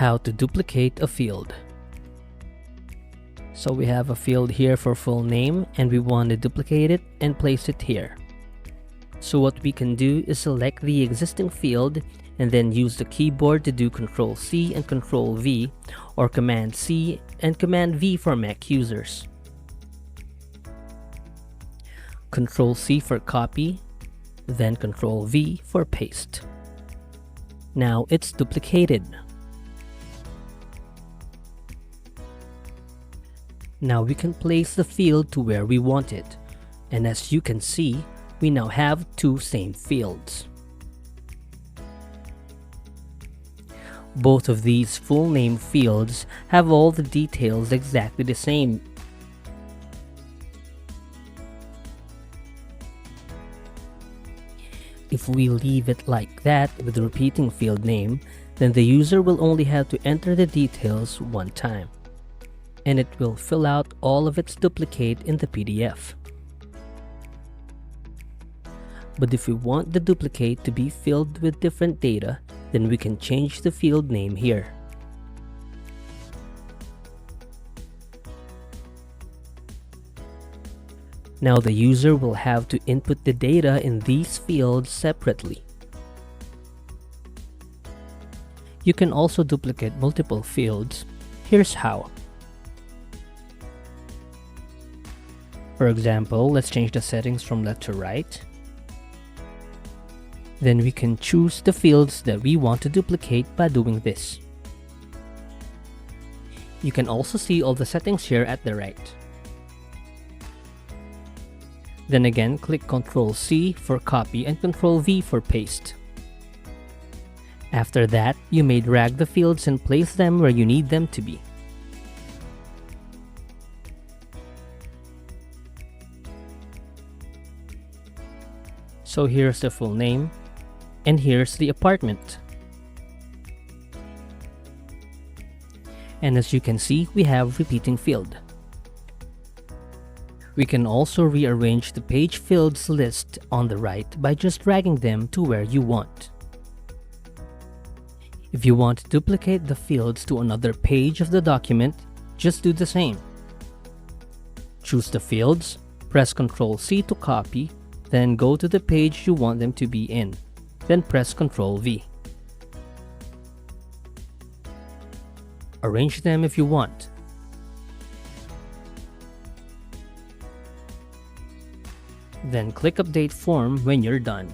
How to duplicate a field. So we have a field here for full name and we want to duplicate it and place it here. So what we can do is select the existing field and then use the keyboard to do Ctrl+C and Ctrl+V, or Command+C and Command+V for Mac users. Ctrl+C for copy, then Ctrl+V for paste. Now it's duplicated. Now we can place the field to where we want it, and as you can see, we now have two same fields. Both of these full name fields have all the details exactly the same. If we leave it like that with the repeating field name, then the user will only have to enter the details one time, and it will fill out all of its duplicate in the PDF. But if we want the duplicate to be filled with different data, then we can change the field name here. Now the user will have to input the data in these fields separately. You can also duplicate multiple fields. Here's how. For example, let's change the settings from left to right. Then we can choose the fields that we want to duplicate by doing this. You can also see all the settings here at the right. Then again, click Ctrl+C for copy and Ctrl+V for paste. After that, you may drag the fields and place them where you need them to be. So here's the full name, and here's the apartment. And as you can see, we have repeating field. We can also rearrange the page fields list on the right by just dragging them to where you want. If you want to duplicate the fields to another page of the document, just do the same. Choose the fields, press Ctrl+C to copy, then go to the page you want them to be in. Then press Ctrl+V. Arrange them if you want. Then click Update Form when you're done.